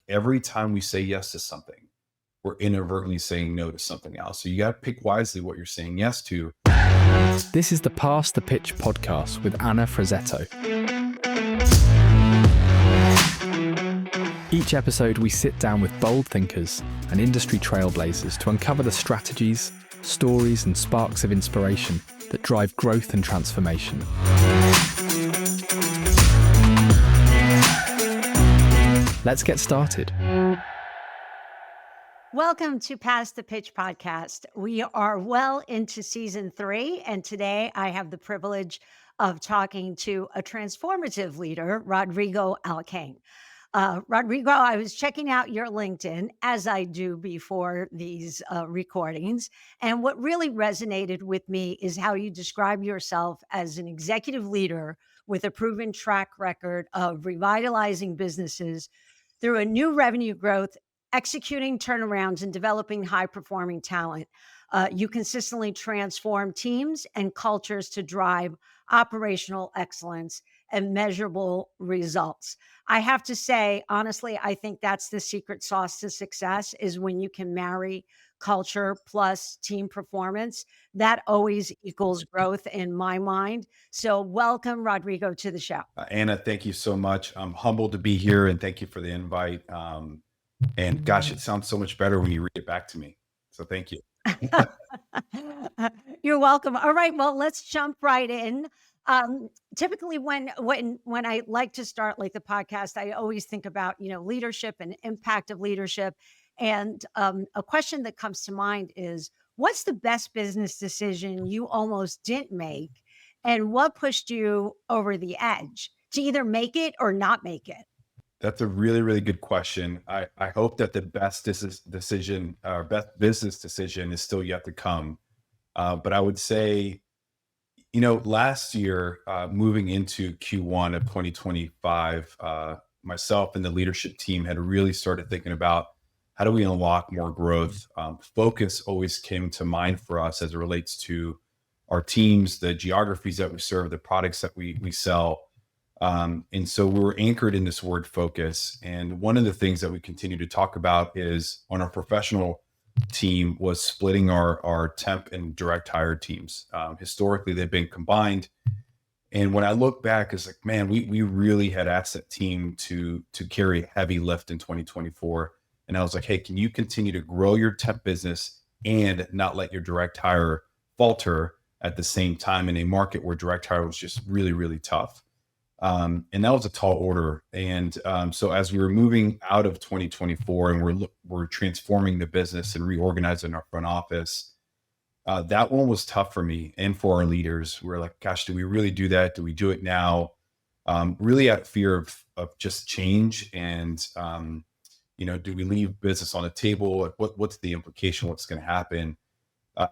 every time we say yes to something, we're inadvertently saying no to something else. So you got to pick wisely what you're saying yes to. This is the Pass the Pitch podcast with Anna Frazzetto. Each episode, we sit down with bold thinkers and industry trailblazers to uncover the strategies, stories, and sparks of inspiration that drive growth and transformation. Let's get started. Welcome to Pass the Pitch podcast. We are well into season 3, and today I have the privilege of talking to a transformative leader, Rodrigo Alcaine. Rodrigo, I was checking out your LinkedIn, as I do before these recordings, and what really resonated with me is how you describe yourself as an executive leader with a proven track record of revitalizing businesses through a new revenue growth, executing turnarounds, and developing high-performing talent. You consistently transform teams and cultures to drive operational excellence and measurable results. I have to say, honestly, I think that's the secret sauce to success is when you can marry culture plus team performance. That always equals growth in my mind. So welcome, Rodrigo, to the show. Anna, thank you so much. I'm humbled to be here and thank you for the invite. And gosh, it sounds so much better when you read it back to me. So thank you. You're welcome. All right, well, let's jump right in. Typically when I like to start like the podcast, I always think about, leadership and impact of leadership. And a question that comes to mind is, what's the best business decision you almost didn't make? And what pushed you over the edge to either make it or not make it? That's a really, really good question. I hope that the best decision or best business decision is still yet to come. But I would say, last year, moving into Q1 of 2025, myself and the leadership team had really started thinking about how do we unlock more growth. Focus always came to mind for us as it relates to our teams, the geographies that we serve, the products that we sell. And so we were anchored in this word focus. And one of the things that we continue to talk about is on our professional team was splitting our temp and direct hire teams. Historically, they've been combined. And when I look back, it's like, man, we really had asked that team to carry heavy lift in 2024. And I was like, hey, can you continue to grow your temp business and not let your direct hire falter at the same time in a market where direct hire was just really, really tough? And that was a tall order. And so as we were moving out of 2024 and we're transforming the business and reorganizing our front office, that one was tough for me and for our leaders. We're like, gosh, do we really do that? Do we do it now? Really out of fear of just change. And, do we leave business on the table? What's the implication? What's going to happen?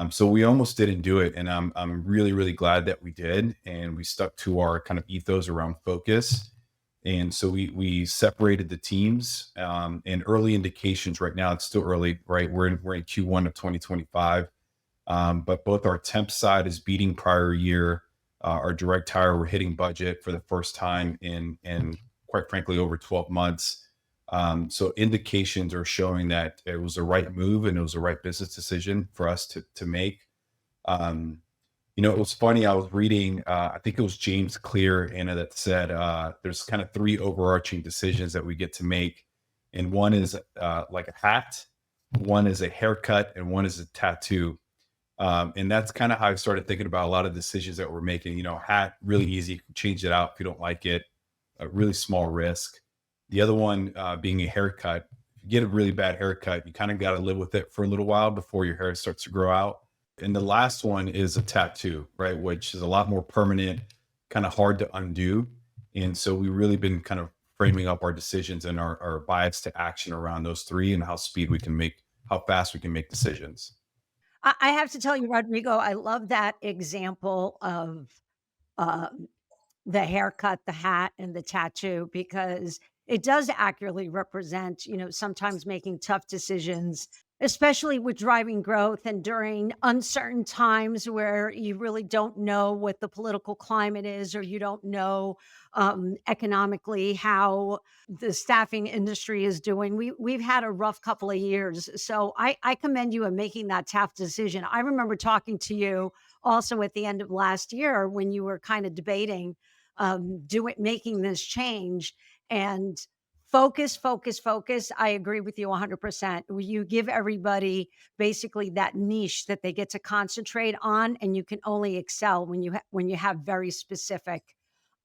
So we almost didn't do it. And I'm really, really glad that we did. And we stuck to our kind of ethos around focus. And so we separated the teams and early indications right now, it's still early, right? We're in Q1 of 2025. But both our temp side is beating prior year. Our direct hire, we're hitting budget for the first time in quite frankly, over 12 months. So indications are showing that it was the right move and it was the right business decision for us to make. It was funny. I was reading, I think it was James Clear, Anna, that said there's kind of 3 overarching decisions that we get to make. And one is like a hat, one is a haircut, and one is a tattoo. And that's kind of how I started thinking about a lot of decisions that we're making. Hat, really easy, you can change it out if you don't like it, a really small risk. The other one being a haircut. If you get a really bad haircut, you kind of got to live with it for a little while before your hair starts to grow out. And the last one is a tattoo, right? Which is a lot more permanent, kind of hard to undo. And so we've really been kind of framing up our decisions and our bias to action around those 3 and how fast we can make decisions. I have to tell you, Rodrigo, I love that example of the haircut, the hat, and the tattoo, because it does accurately represent, sometimes making tough decisions especially with driving growth and during uncertain times where you really don't know what the political climate is, or you don't know economically how the staffing industry is doing. We've had a rough couple of years, so I commend you in making that tough decision. I remember talking to you also at the end of last year when you were kind of debating doing making this change, and focus, focus, focus. I agree with you 100%. You give everybody basically that niche that they get to concentrate on, and you can only excel when when you have very specific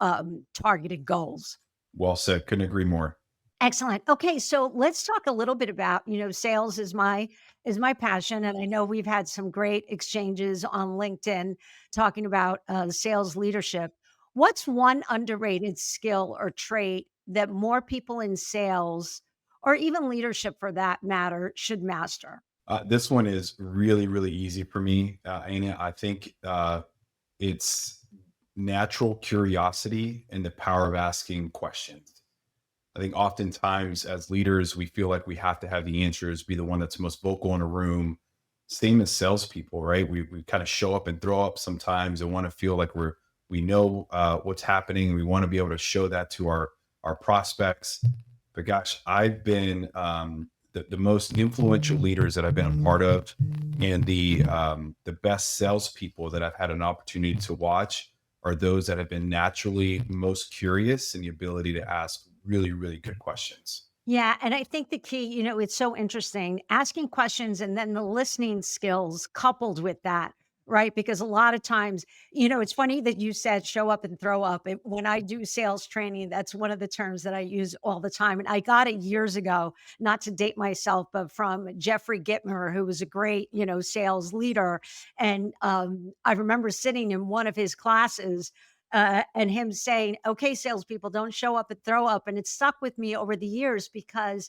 targeted goals. Well said. Couldn't agree more. Excellent. Okay, so let's talk a little bit about, sales is my passion, and I know we've had some great exchanges on LinkedIn talking about sales leadership. What's one underrated skill or trait that more people in sales, or even leadership for that matter, should master? This one is really, really easy for me, Anna. I think it's natural curiosity and the power of asking questions. I think oftentimes as leaders, we feel like we have to have the answers, be the one that's most vocal in a room. Same as salespeople, right? We kind of show up and throw up sometimes and want to feel like we know what's happening. We want to be able to show that to our prospects. But gosh, I've been the most influential leaders that I've been a part of, and the best salespeople that I've had an opportunity to watch are those that have been naturally most curious and the ability to ask really, really good questions. Yeah, and I think the key, it's so interesting asking questions and then the listening skills coupled with that, right? Because a lot of times, it's funny that you said show up and throw up. When I do sales training, that's one of the terms that I use all the time. And I got it years ago, not to date myself, but from Jeffrey Gitmer, who was a great, sales leader. And I remember sitting in one of his classes and him saying, okay, salespeople, don't show up and throw up. And it stuck with me over the years because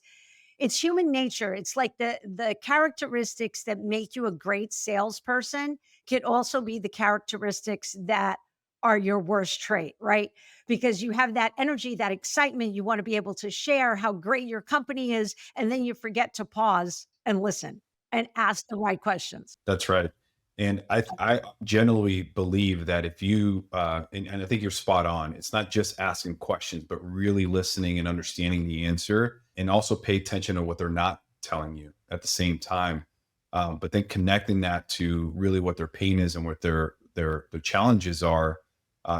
it's human nature. It's like the characteristics that make you a great salesperson could also be the characteristics that are your worst trait, right? Because you have that energy, that excitement, you want to be able to share how great your company is, and then you forget to pause and listen and ask the right questions. That's right. And I generally believe that if you and I think you're spot on. It's not just asking questions, but really listening and understanding the answer, and also pay attention to what they're not telling you at the same time. But then connecting that to really what their pain is and what their challenges are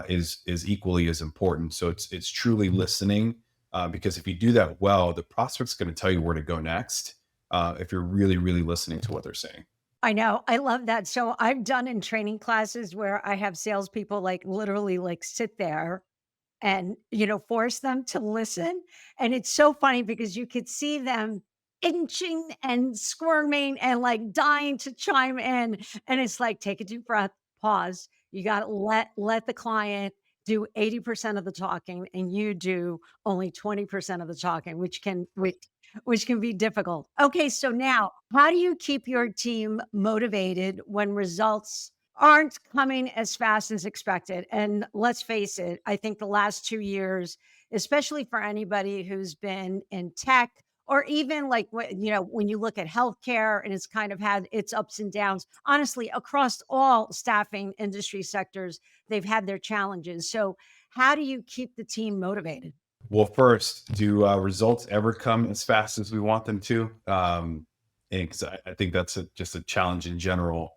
is equally as important. So it's truly listening, because if you do that well, the prospect's going to tell you where to go next, if you're really, really listening to what they're saying. I know. I love that. So I've done in training classes where I have salespeople like literally like sit there and, force them to listen. And it's so funny because you could see them inching and squirming and like dying to chime in. And it's like, take a deep breath, pause. You got to let the client do 80% of the talking, and you do only 20% of the talking, which can be difficult. Okay, so now how do you keep your team motivated when results aren't coming as fast as expected? And let's face it, I think the last 2 years, especially for anybody who's been in tech, or even like when you look at healthcare, and it's kind of had its ups and downs, honestly, across all staffing industry sectors, they've had their challenges. So how do you keep the team motivated? Well, first, do results ever come as fast as we want them to? And because I think that's just a challenge in general.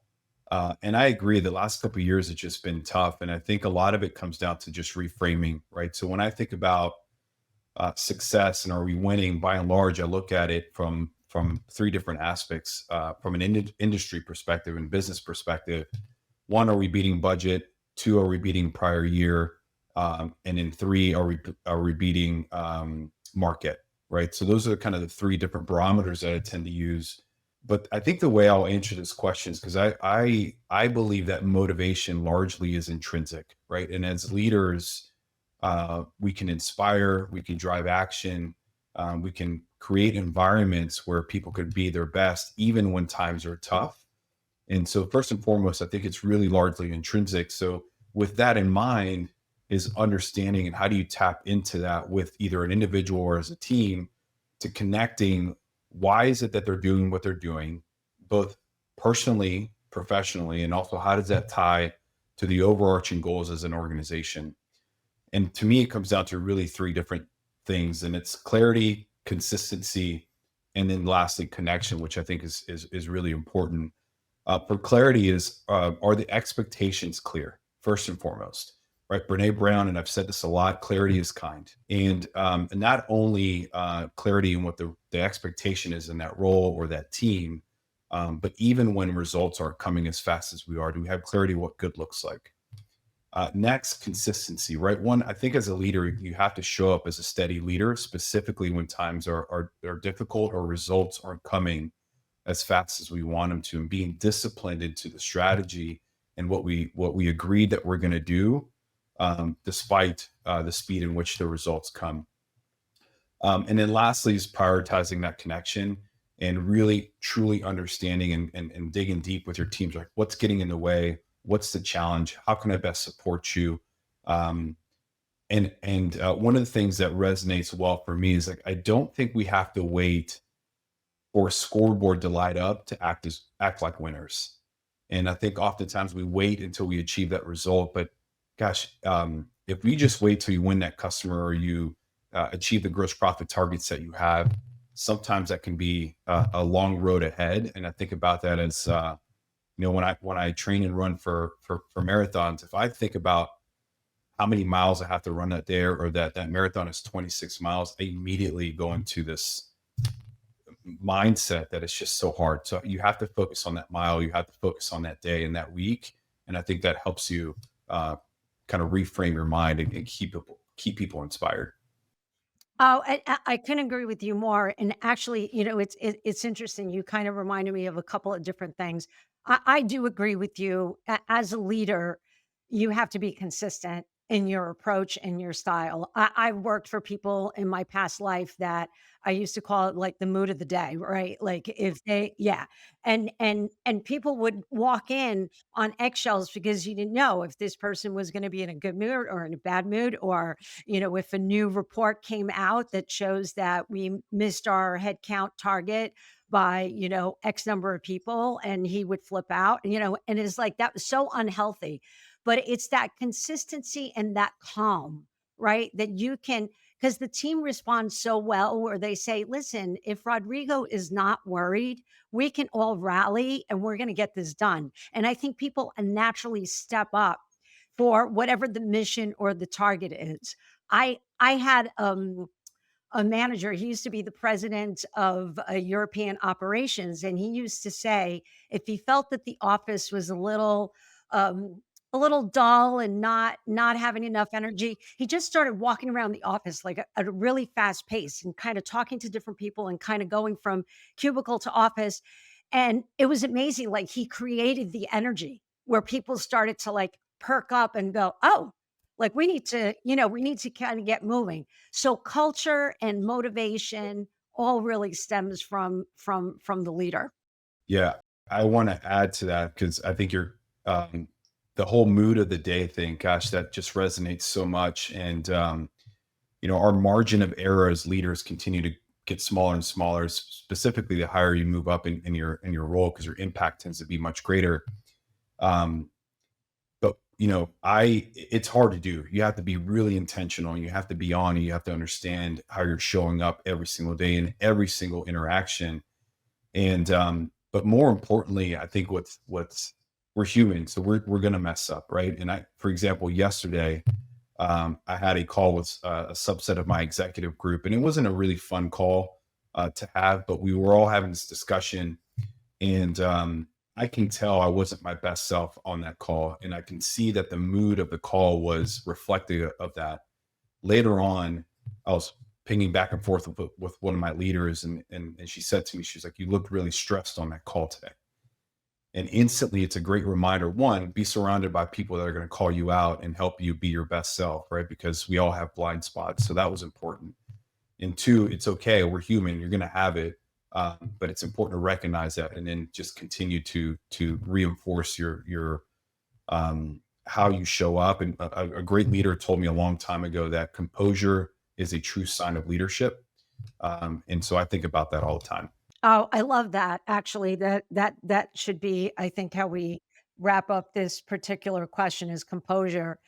And I agree, the last couple of years it's just been tough, and I think a lot of it comes down to just reframing, right? So when I think about success and are we winning, by and large, I look at it from three different aspects. From an industry perspective and business perspective, one, are we beating budget? Two, are we beating prior year? And then three, are we beating market? Right. So those are kind of the three different barometers that I tend to use. But I think the way I'll answer this question is because I believe that motivation largely is intrinsic, right? And as leaders, we can inspire, we can drive action, we can create environments where people could be their best, even when times are tough. And so first and foremost, I think it's really largely intrinsic. So with that in mind, is understanding and how do you tap into that with either an individual or as a team, to connecting why is it that they're doing what they're doing, both personally, professionally, and also how does that tie to the overarching goals as an organization? And to me, it comes down to really three different things, and it's clarity, consistency, and then lastly, connection, which I think is really important. For clarity, is are the expectations clear first and foremost? Right, Brene Brown, and I've said this a lot. Clarity is kind, and not only clarity in what the expectation is in that role or that team, but even when results aren't coming as fast as we are, do we have clarity what good looks like? Next, consistency, right? One, I think as a leader, you have to show up as a steady leader, specifically when times are difficult or results aren't coming as fast as we want them to, and being disciplined into the strategy and what we agreed that we're going to do, despite the speed in which the results come. And then lastly is prioritizing that connection and really truly understanding and digging deep with your teams. Like, what's getting in the way? What's the challenge? How can I best support you? Um, and One of the things that resonates well for me is, like, I don't think we have to wait for a scoreboard to light up to act like winners. And I think oftentimes we wait until we achieve that result. But gosh, if we just wait till you win that customer or you achieve the gross profit targets that you have, sometimes that can be a long road ahead. And I think about that as when I train and run for marathons, if I think about how many miles I have to run that day, or that marathon is 26 miles, I immediately go into this mindset that it's just so hard. So you have to focus on that mile. You have to focus on that day and that week. And I think that helps you kind of reframe your mind and keep people inspired. Oh, I couldn't agree with you more. And actually, it's interesting. You kind of reminded me of a couple of different things. I do agree with you. As a leader, you have to be consistent in your approach and your style. I've worked for people in my past life that I used to call it like the mood of the day, right? Like, if they, yeah, and people would walk in on eggshells because you didn't know if this person was going to be in a good mood or in a bad mood, or if a new report came out that shows that we missed our head count target by, X number of people, and he would flip out, and it's like that was so unhealthy. But it's that consistency and that calm, right? That you can, because the team responds so well where they say, listen, if Rodrigo is not worried, we can all rally and we're going to get this done. And I think people naturally step up for whatever the mission or the target is. I had a manager. He used to be the president of European operations, and he used to say if he felt that the office was um, a little dull and not having enough energy, he just started walking around the office like at a really fast pace and kind of talking to different people and kind of going from cubicle to office. And it was amazing. Like, he created the energy where people started to like perk up and go, oh, like we need to kind of get moving. So culture and motivation all really stems from the leader. Yeah, I want to add to that because I think the whole mood of the day thing. Gosh, that just resonates so much. And our margin of error as leaders continue to get smaller and smaller. Specifically, the higher you move up in your role, because your impact tends to be much greater. Um, but it's hard to do. You have to be really intentional. You have to be on. You have to understand how you're showing up every single day in every single interaction. And but more importantly, I think what's we're human, so we're gonna mess up, right? And for example, yesterday, I had a call with a subset of my executive group, and it wasn't a really fun call to have, but we were all having this discussion, and I can tell I wasn't my best self on that call, and I can see that the mood of the call was reflective of that. Later on, I was pinging back and forth with one of my leaders, and she said to me, she's like, "You looked really stressed on that call today." And instantly, it's a great reminder. One, be surrounded by people that are going to call you out and help you be your best self, right? Because we all have blind spots. So that was important. And two, it's okay. We're human. You're going to have it. But it's important to recognize that and then just continue to reinforce your how you show up. And a great leader told me a long time ago that composure is a true sign of leadership. And so I think about that all the time. Oh, I love that. Actually, that should be, I think, how we wrap up this particular question is composure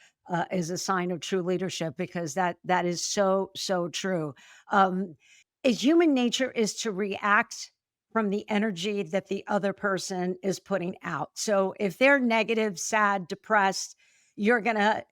is a sign of true leadership because that is so true. Um, Human nature is to react from the energy that the other person is putting out. So if they're negative, sad, depressed, you're gonna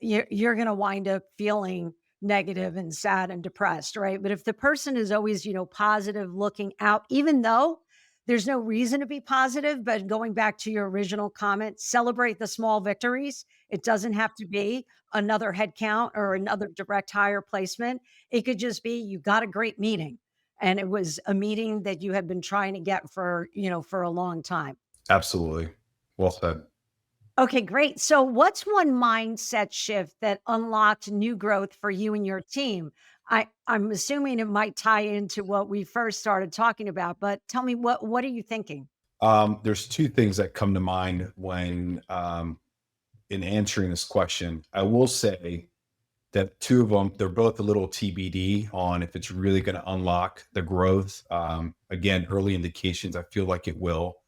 wind up feeling negative and sad and depressed, right? But if the person is always, positive, looking out, even though there's no reason to be positive, but going back to your original comment, celebrate the small victories. It doesn't have to be another head count or another direct hire placement. It could just be you got a great meeting and it was a meeting that you had been trying to get for a long time. Absolutely. Well said. Okay, great. So, what's one mindset shift that unlocked new growth for you and your team? I'm assuming it might tie into what we first started talking about, but tell me what are you thinking? There's two things that come to mind when in answering this question. I will say that two of them, they're both a little TBD on if it's really going to unlock the growth. Again, early indications, I feel like it will.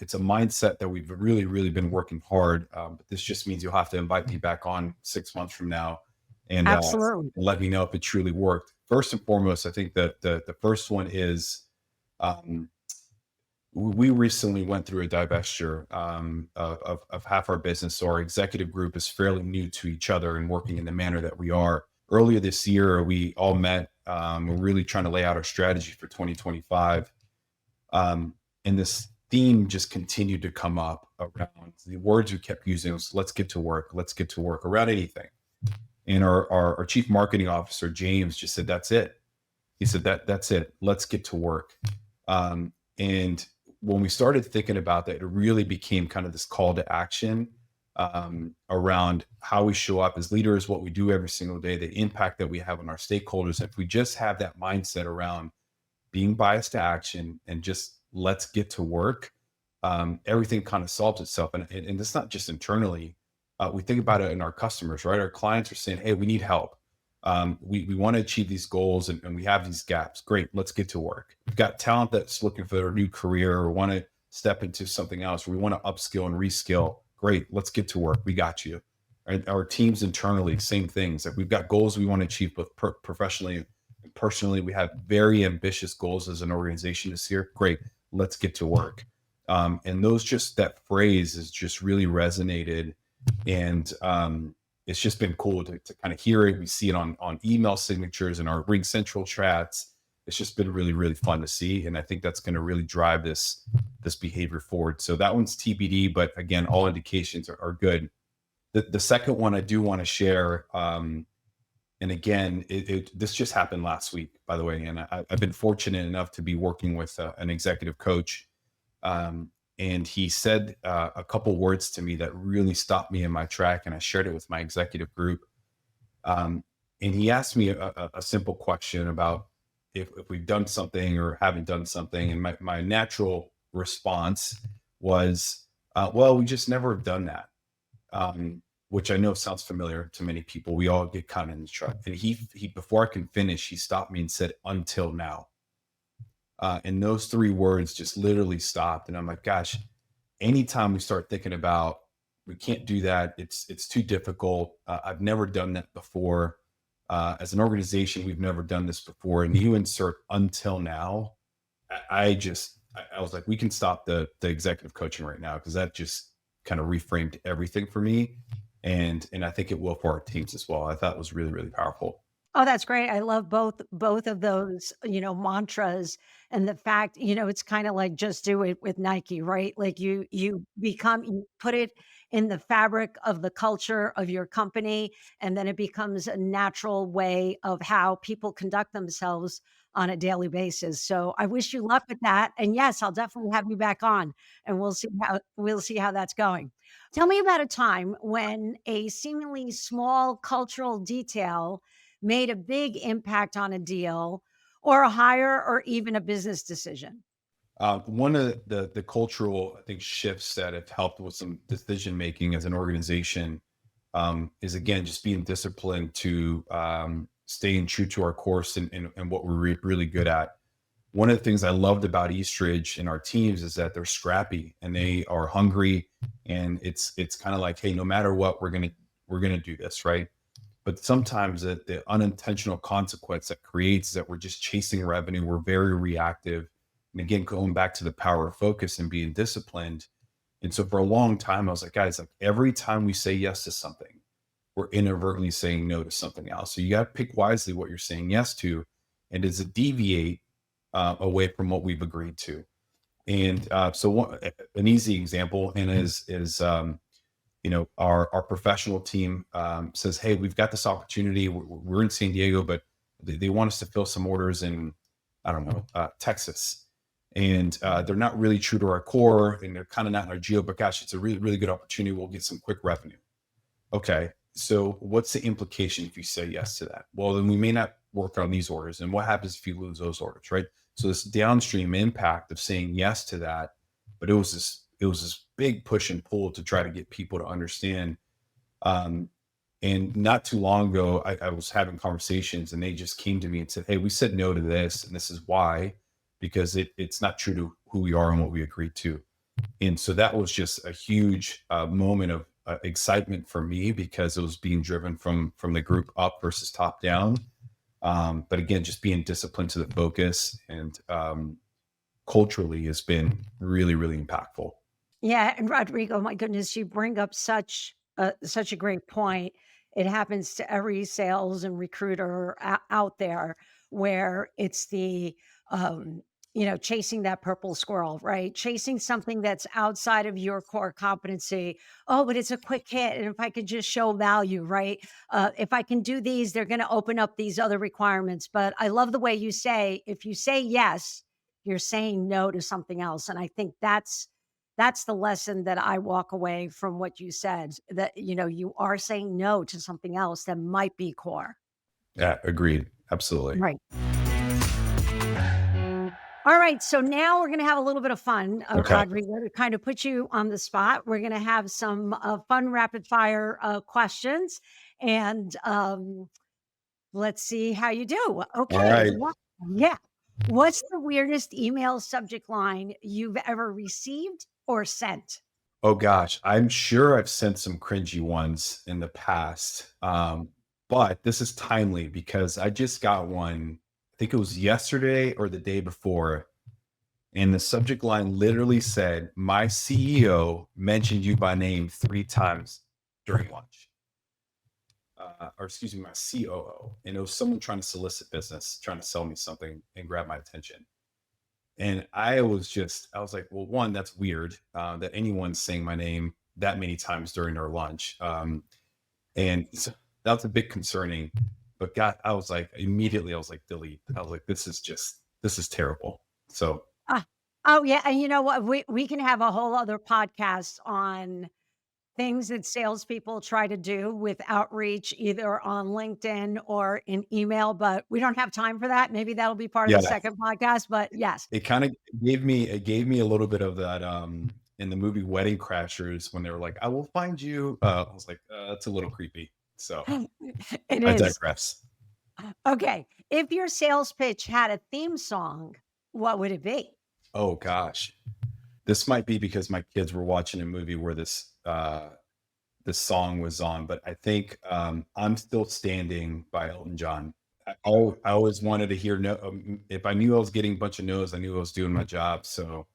It's a mindset that we've really been working hard. But this just means you'll have to invite me back on 6 months from now and Absolutely. let me know if it truly worked. First and foremost, I think that the first one is um, we recently went through a divestiture of half our business. So our executive group is fairly new to each other and working in the manner that we are. Earlier this year, we all met. We're really trying to lay out our strategy for 2025. And this theme just continued to come up around the words we kept using was let's get to work, let's get to work around anything. And our chief marketing officer, James, just said, that's it. He said, that's it. Let's get to work. And when we started thinking about that, it really became kind of this call to action around how we show up as leaders, what we do every single day, the impact that we have on our stakeholders. If we just have that mindset around being biased to action and just let's get to work, everything kind of solves itself. And it's not just internally. We think about it in our customers, right? Our clients are saying, hey, we need help. We want to achieve these goals and we have these gaps. Great, let's get to work. We've got talent that's looking for a new career or want to step into something else. We want to upskill and reskill. Great, let's get to work. We got you. Our teams internally, same things. Like we've got goals we want to achieve both professionally and personally. We have very ambitious goals as an organization this year. Great, let's get to work. And that phrase has just really resonated. And it's just been cool to kind of hear it. We see it on email signatures and our Ring Central chats. It's just been really fun to see, and I think that's going to really drive this behavior forward. So that one's TBD, but again, all indications are good. The second one I do want to share, and again, this just happened last week, by the way, and I've been fortunate enough to be working with an executive coach. And he said a couple words to me that really stopped me in my track, and I shared it with my executive group. And he asked me a simple question about if we've done something or haven't done something. And my natural response was, well, we just never have done that, which I know sounds familiar to many people. We all get caught in the trap. And he before I can finish, he stopped me and said, until now. And those three words just literally stopped. And I'm like, gosh, anytime we start thinking about we can't do that, it's too difficult. I've never done that before. As an organization, we've never done this before. And you insert until now, I was like, we can stop the executive coaching right now because that just kind of reframed everything for me. And I think it will for our teams as well. I thought it was really powerful. Oh, that's great. I love both of those, mantras and the fact, it's kind of like just do it with Nike, right? Like you put it in the fabric of the culture of your company, and then it becomes a natural way of how people conduct themselves on a daily basis. So I wish you luck with that. And yes, I'll definitely have you back on and we'll see how that's going. Tell me about a time when a seemingly small cultural detail made a big impact on a deal or a hire or even a business decision. One of the cultural, I think, shifts that have helped with some decision making as an organization is again just being disciplined to staying true to our course and what we're really good at. one of the things I loved about Eastridge and our teams is that they're scrappy and they are hungry, and it's kind of like, hey, no matter what, we're gonna do this, right? But sometimes the unintentional consequence that creates is that we're just chasing revenue. We're very reactive. And again, going back to the power of focus and being disciplined. And so for a long time, I was like, guys, like every time we say yes to something, we're inadvertently saying no to something else. So you got to pick wisely what you're saying yes to, and does it deviate away from what we've agreed to? And an easy example, and is our professional team says, hey, we've got this opportunity. We're in San Diego, but they want us to fill some orders in, I don't know, Texas. And they're not really true to our core, and they're kind of not in our geo, but gosh, it's a really, really good opportunity. We'll get some quick revenue. Okay. So what's the implication if you say yes to that? Well, then we may not work on these orders. And what happens if you lose those orders, right? So this downstream impact of saying yes to that, but it was this big push and pull to try to get people to understand. And not too long ago, I was having conversations, and they just came to me and said, hey, we said no to this, and this is why, because it's not true to who we are and what we agreed to. And so that was just a huge moment of excitement for me, because it was being driven from the group up versus top down. But again, just being disciplined to the focus, and culturally has been really, really impactful. Yeah, and Rodrigo, my goodness, you bring up such a great point. It happens to every sales and recruiter out there, where it's um, chasing that purple squirrel, right? Chasing something that's outside of your core competency. Oh, but it's a quick hit, and if I could just show value, right? If I can do these, they're going to open up these other requirements. But I love the way you say, if you say yes, you're saying no to something else, and I think that's the lesson that I walk away from what you said, that, you are saying no to something else that might be core. Yeah, agreed. Absolutely. Right. All right. So now we're going to have a little bit of fun, Okay. Rodrigo, to kind of put you on the spot. We're going to have some fun rapid fire questions, and let's see how you do. All Okay. right. Yeah. What's the weirdest email subject line you've ever received or sent? Oh gosh, I'm sure I've sent some cringy ones in the past. But this is timely because I just got one, I think it was yesterday or the day before. And the subject line literally said, my CEO mentioned you by name 3 times during lunch. Or excuse me, my COO. And it was someone trying to solicit business, trying to sell me something and grab my attention. And I was like, well, one, that's weird that anyone's saying my name that many times during our lunch. And so that was a bit concerning. But God, immediately, I was like, delete. I was like, this is terrible. So, Ah, oh, yeah, and you know what? We can have a whole other podcast on things that salespeople try to do with outreach, either on LinkedIn or in email, but we don't have time for that. Maybe that'll be part of yeah, the second podcast, but yes. it kind of gave me a little bit of that in the movie Wedding Crashers when they were like, I will find you. I was like, that's a little creepy. So It I is. digress. Okay. If your sales pitch had a theme song, what would it be? Oh gosh. This might be because my kids were watching a movie where this song was on, but I think I'm Still Standing by Elton John. I always wanted to hear no. If I knew I was getting a bunch of no's, I knew I was doing my job. So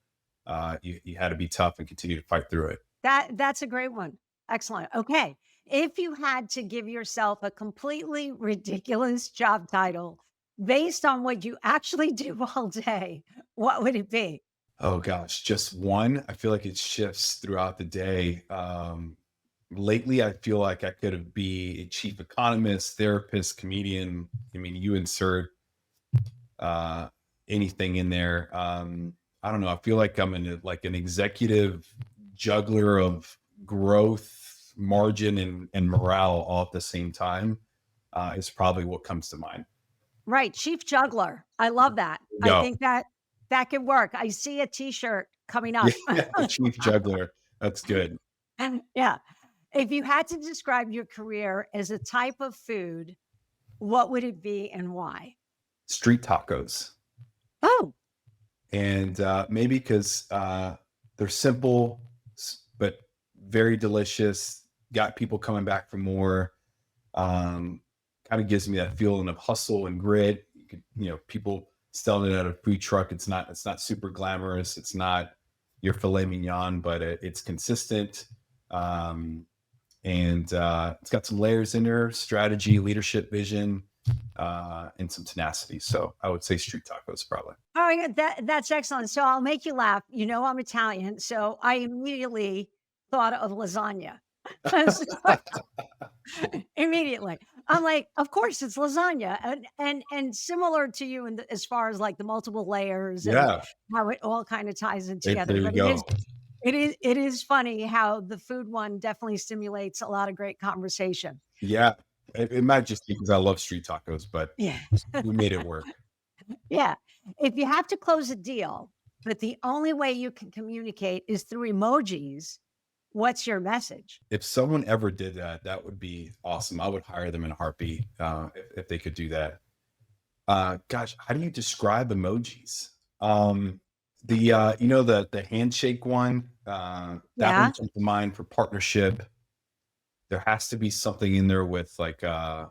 you had to be tough and continue to fight through it. That's a great one. Excellent. Okay. If you had to give yourself a completely ridiculous job title based on what you actually do all day, what would it be? Oh gosh, just one. I feel like it shifts throughout the day. Lately, I feel like I could be a chief economist, therapist, comedian. I mean, you insert uh, anything in there. I don't know. I feel like I'm like an executive juggler of growth, margin, and morale all at the same time. Is probably what comes to mind. Right. Chief juggler. I love that. I Go. think that could work. I see a t-shirt coming up. Yeah, chief juggler. That's good. Yeah. If you had to describe your career as a type of food, what would it be and why? Street tacos. Oh, And maybe because they're simple, but very delicious, got people coming back for more. Kind of gives me that feeling of hustle and grit. People selling it at a food truck. It's not super glamorous. It's not your filet mignon, but it's consistent. And it's got some layers in there: strategy, leadership, vision, and some tenacity. So I would say street tacos probably. Oh, yeah, that's excellent. So I'll make you laugh. I'm Italian, so I immediately thought of lasagna. So, immediately, I'm like, of course it's lasagna, and similar to you as far as like the multiple layers and Yeah, how it all kind of ties in together. there you But go. it is funny how the food one definitely stimulates a lot of great conversation. Yeah, it might just be because I love street tacos, but Yeah. we made it work. Yeah. If you have to close a deal, but the only way you can communicate is through emojis, what's your message? If someone ever did that, that would be awesome. I would hire them in a heartbeat if they could do that. Gosh, how do you describe emojis? The handshake one, that one Yeah. comes to mind for partnership. There has to be something in there with like I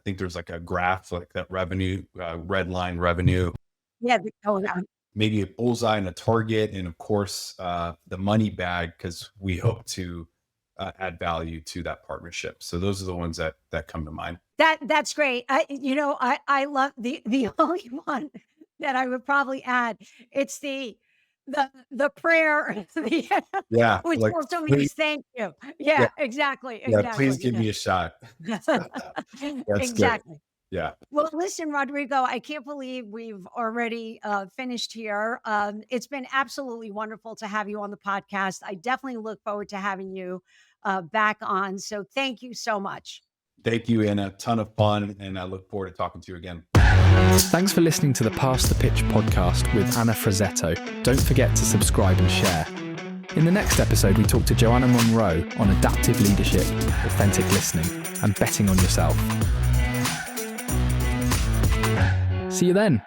think there's like a graph like that revenue, red line revenue, Yeah. Yeah. maybe a bullseye and a target, and of course the money bag because we hope to add value to that partnership. So those are the ones that come to mind. That's great. I love the only one that I would probably add. It's the prayer, Yeah, which like also please, means thank you. yeah, Yeah, exactly, yeah, please exactly. give me a shot. That's good. Exactly. Yeah. Well, listen, Rodrigo, I can't believe we've already finished here. It's been absolutely wonderful to have you on the podcast. I definitely look forward to having you back on. So thank you so much. Thank you, and a ton of fun. And I look forward to talking to you again. Thanks for listening to the Pass the Pitch podcast with Anna Frazzetto. Don't forget to subscribe and share. In the next episode, we talk to Joanna Monroe on adaptive leadership, authentic listening, and betting on yourself. See you then.